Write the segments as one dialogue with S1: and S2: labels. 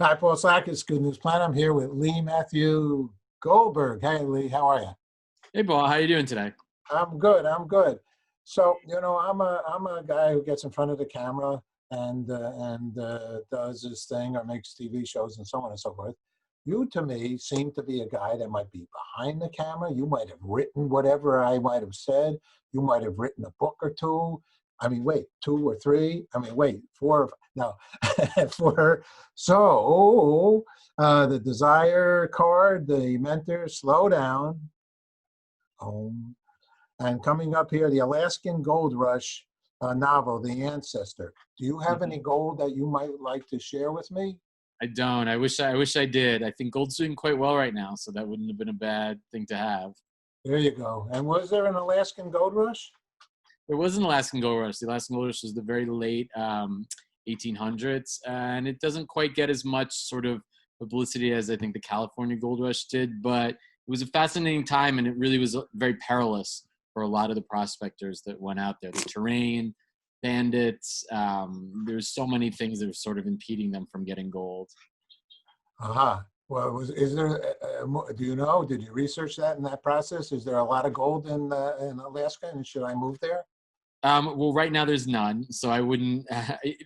S1: Hi, Paul Sackett, Good News Planet. I'm here with Matthew Goldberg. Hey, Lee, how are you?
S2: Hey, Paul, how you doing today?
S1: I'm good. I'm good. So, I'm a guy who gets in front of the camera and does his thing or makes TV shows and so on and so forth. You, to me, seem to be a guy that might be behind the camera. You might have written whatever I might have said. You might have written a book or two. I mean, wait, two or three? I mean, wait, four or no, four. So, the desire card, the mentor, slow down. And coming up here, the Alaskan Gold Rush novel, The Ancestor. Do you have any gold that you might like to share with me?
S2: I don't. I wish I did. I think gold's doing quite well right now, so that wouldn't have been a bad thing to have.
S1: There you go. And was there an Alaskan Gold Rush?
S2: There was an Alaskan Gold Rush. The Alaskan Gold Rush was the very late 1800s, and it doesn't quite get as much sort of publicity as I think the California Gold Rush did, but it was a fascinating time, and it really was very perilous for a lot of the prospectors that went out there. The terrain, bandits, there's so many things that were sort of impeding them from getting gold.
S1: Aha. Well, is there, do you know, did you research that in that process? Is there a lot of gold in Alaska, and should I move there?
S2: Well, right now there's none, so I wouldn't,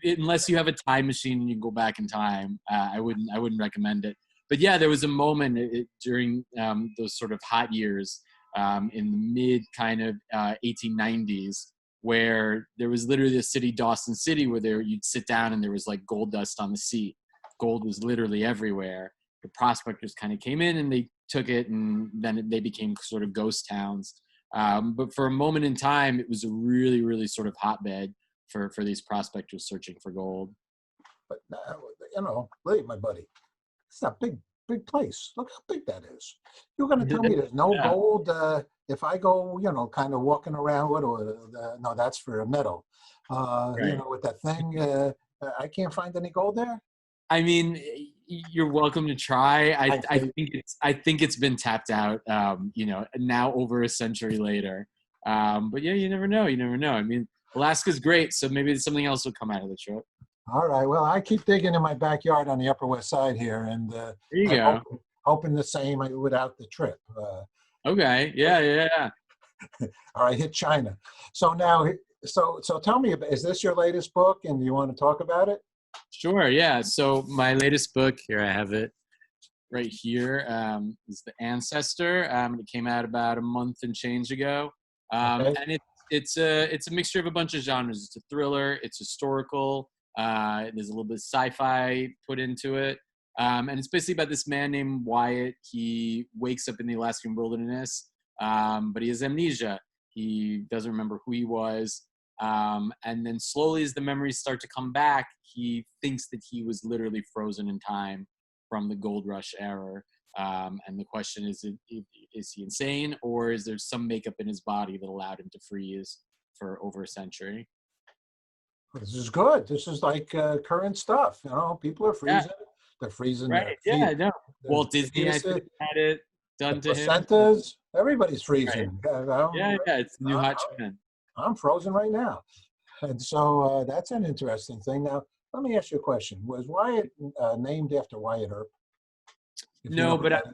S2: unless you have a time machine and you can go back in time. I wouldn't recommend it. But yeah, there was a moment during those sort of hot years in the mid kind of 1890s where there was literally the city, Dawson City, where you'd sit down and there was like gold dust on the seat. Gold was literally everywhere. The prospectors kind of came in and they took it, and then they became sort of ghost towns. But for a moment in time, it was a really, really sort of hotbed for these prospectors searching for gold.
S1: But, Lee, my buddy, it's a big place. Look how big that is. You're going to tell me there's no gold if I go, kind of walking around no, that's for metal.
S2: Right.
S1: With that thing, I can't find any gold there.
S2: I mean, you're welcome to try. I think it's been tapped out. Now over a century later. But yeah, you never know. You never know. I mean, Alaska's great, so maybe something else will come out of the trip.
S1: All right. Well, I keep digging in my backyard on the Upper West Side here, and
S2: there you go.
S1: Hoping the same without the trip.
S2: Okay. Yeah.
S1: All right. Hit China. So now, so tell me, is this your latest book, and do you want to talk about it?
S2: Sure. Yeah. So my latest book here, I have it right here, is The Ancestor. It came out about a month and change ago,
S1: Okay.
S2: and it's a mixture of a bunch of genres. It's a thriller. It's historical. There's a little bit of sci-fi put into it, and it's basically about this man named Wyatt. He wakes up in the Alaskan wilderness, but he has amnesia. He doesn't remember who he was. And then slowly as the memories start to come back, he thinks that he was literally frozen in time from the Gold Rush era. And the question is he insane, or is there some makeup in his body that allowed him to freeze for over a century?
S1: This is good. This is like current stuff. People are freezing.
S2: Yeah.
S1: They're freezing.
S2: Right. Yeah, I know. Walt Disney, I think, had it done to him.
S1: Placentas, everybody's freezing.
S2: Right. Yeah, it's the new hot trend.
S1: I'm frozen right now. And so that's an interesting thing. Now, let me ask you a question. Was Wyatt named after Wyatt Earp?
S2: No, but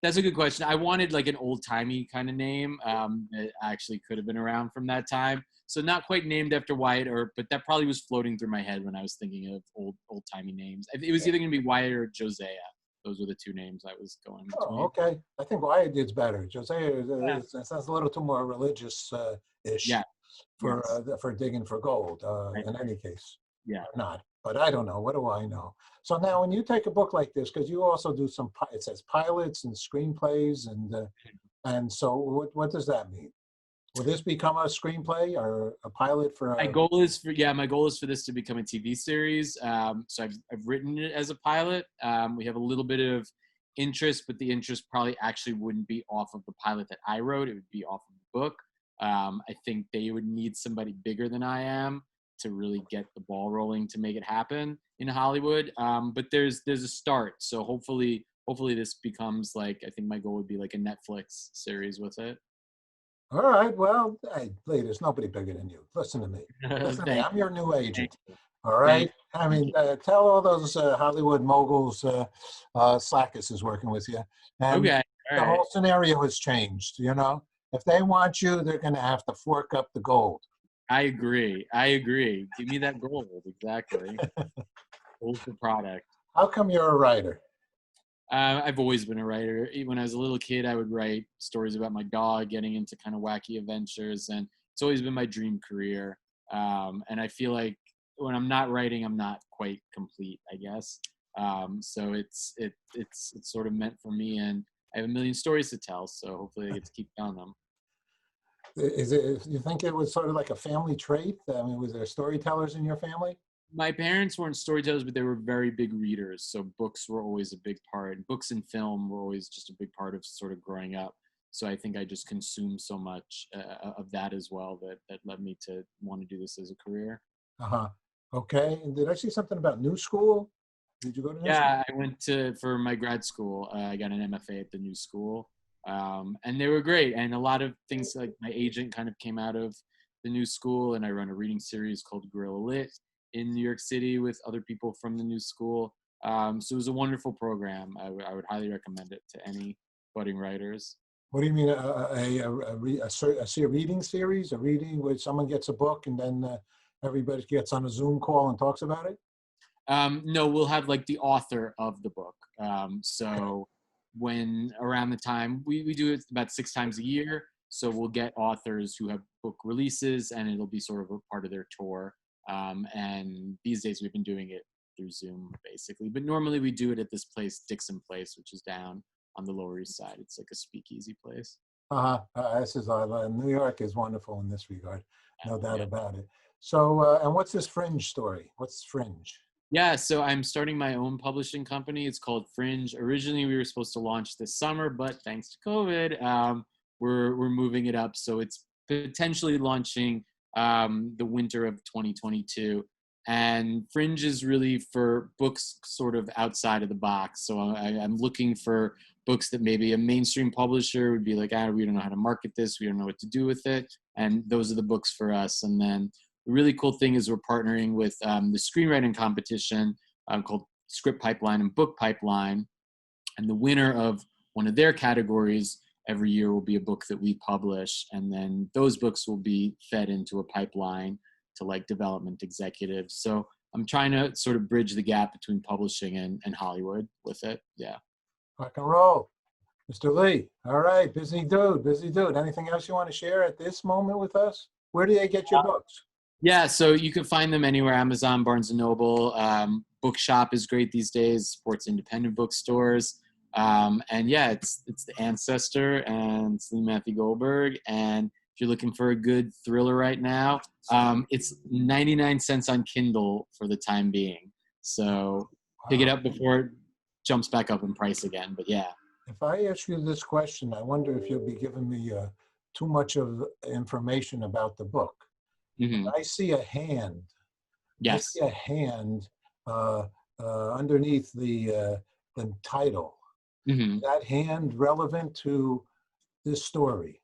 S2: that's a good question. I wanted like an old-timey kind of name that actually could have been around from that time. So not quite named after Wyatt Earp, but that probably was floating through my head when I was thinking of old-timey names. It was either going to be Wyatt or Josiah. Those were the two names I was going between.
S1: Oh, okay. I think Wyatt did better. Josiah sounds a little too more religious-ish for digging for gold. In any case, not. But I don't know. What do I know? So now, when you take a book like this, because you also do it says pilots and screenplays, and so what does that mean? Will this become a screenplay or a pilot for?
S2: My goal is for this to become a TV series. So I've written it as a pilot. We have a little bit of interest, but the interest probably actually wouldn't be off of the pilot that I wrote. It would be off of the book. I think they would need somebody bigger than I am to really get the ball rolling to make it happen in Hollywood. But there's a start. So hopefully this becomes like, I think my goal would be like a Netflix series with it.
S1: All right. Well, hey, Lee, there's nobody bigger than you. Listen to me. I'm your new agent. All right. I mean, tell all those Hollywood moguls Slackus is working with you. And
S2: Okay, all
S1: the
S2: right.
S1: whole scenario has changed, you know? If they want you, they're going to have to fork up the gold.
S2: I agree. Give me that gold. Exactly. Gold for product.
S1: How come you're a writer?
S2: I've always been a writer. When I was a little kid, I would write stories about my dog getting into kind of wacky adventures, and it's always been my dream career. And I feel like when I'm not writing, I'm not quite complete, I guess. So it's sort of meant for me, and I have a million stories to tell. So hopefully, I get to keep telling them.
S1: Is it? You think it was sort of like a family trait? I mean, was there storytellers in your family?
S2: My parents weren't storytellers, but they were very big readers. So books were always a big part. Books and film were always just a big part of sort of growing up. So I think I just consumed so much of that as well that led me to want to do this as a career.
S1: Uh-huh. Okay. And did I see something about New School? Did you go to New School?
S2: Yeah, I went for my grad school. I got an MFA at the New School. And they were great. And a lot of things, like my agent kind of came out of the New School, and I run a reading series called Guerrilla Lit in New York City with other people from the New School. So it was a wonderful program. I would highly recommend it to any budding writers.
S1: What do you mean, a reading series? A reading where someone gets a book and then everybody gets on a Zoom call and talks about it?
S2: No, we'll have like the author of the book. So when around the time, we do it about 6 times a year. So we'll get authors who have book releases, and it'll be sort of a part of their tour. And these days we've been doing it through Zoom, basically. But normally we do it at this place, Dixon Place, which is down on the Lower East Side. It's like a speakeasy place.
S1: New York is wonderful in this regard, no doubt about it. So, and what's this Fringe story? What's Fringe?
S2: Yeah, so I'm starting my own publishing company. It's called Fringe. Originally, we were supposed to launch this summer, but thanks to COVID, we're moving it up. So it's potentially launching the winter of 2022. And Fringe is really for books sort of outside of the box. So I'm looking for books that maybe a mainstream publisher would be like, we don't know how to market this. We don't know what to do with it. And those are the books for us. And then the really cool thing is we're partnering with the screenwriting competition called Script Pipeline and Book Pipeline. And the winner of one of their categories every year will be a book that we publish. And then those books will be fed into a pipeline to like development executives. So I'm trying to sort of bridge the gap between publishing and Hollywood with it. Yeah.
S1: Rock and roll. Mr. Lee. All right. Busy dude. Anything else you want to share at this moment with us? Where do they get your books?
S2: Yeah, so you can find them anywhere, Amazon, Barnes & Noble. Bookshop is great these days, supports independent bookstores. And yeah, it's the Ancestor, and it's Matthew Goldberg. And if you're looking for a good thriller right now, it's 99 cents on Kindle for the time being. So pick it up before it jumps back up in price again. But yeah.
S1: If I ask you this question, I wonder if you'll be giving me too much of information about the book.
S2: Mm-hmm.
S1: I see a hand.
S2: Yes.
S1: I see a hand underneath the title.
S2: Mm-hmm.
S1: Is that hand relevant to this story?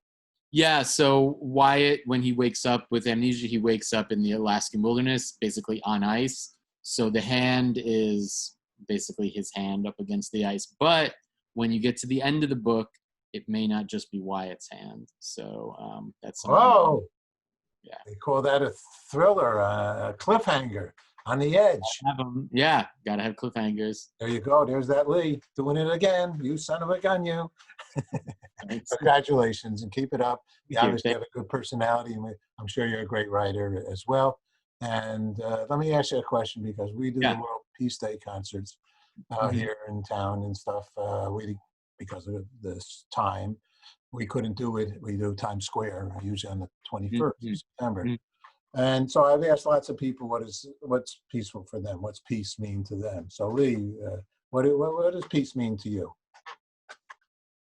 S2: Yeah, so Wyatt, when he wakes up with amnesia, he wakes up in the Alaskan wilderness, basically on ice. So the hand is basically his hand up against the ice. But when you get to the end of the book, it may not just be Wyatt's hand. So that's something.
S1: Oh,
S2: yeah.
S1: They call that a thriller, a cliffhanger on the edge.
S2: Yeah, gotta have cliffhangers.
S1: There you go. There's that Lee doing it again. You son of a gun, you. Congratulations, and keep it up. You obviously have a good personality, and I'm sure you're a great writer as well. And let me ask you a question, because we do the World Peace Day concerts here in town and stuff. Because of this time, we couldn't do it. We do Times Square, usually on the 21st of September. And so I've asked lots of people what's peaceful for them, what's peace mean to them. So Lee, what does peace mean to you?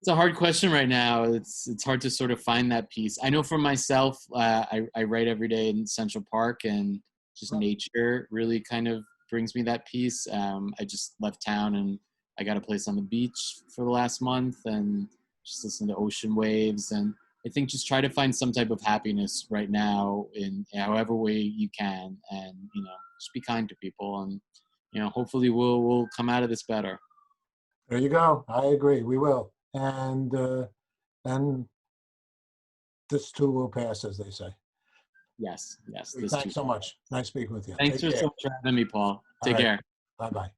S2: It's a hard question right now. It's hard to sort of find that peace. I know for myself, I write every day in Central Park, and just nature really kind of brings me that peace. I just left town, and I got a place on the beach for the last month, and just listen to ocean waves. And I think just try to find some type of happiness right now in however way you can, and just be kind to people, and hopefully we'll come out of this better.
S1: There you go. I agree. We will. And this too will pass, as they say.
S2: Yes.
S1: Thanks so much. Nice speaking with you.
S2: Thanks so much for having me, Paul. Take care.
S1: Bye-bye.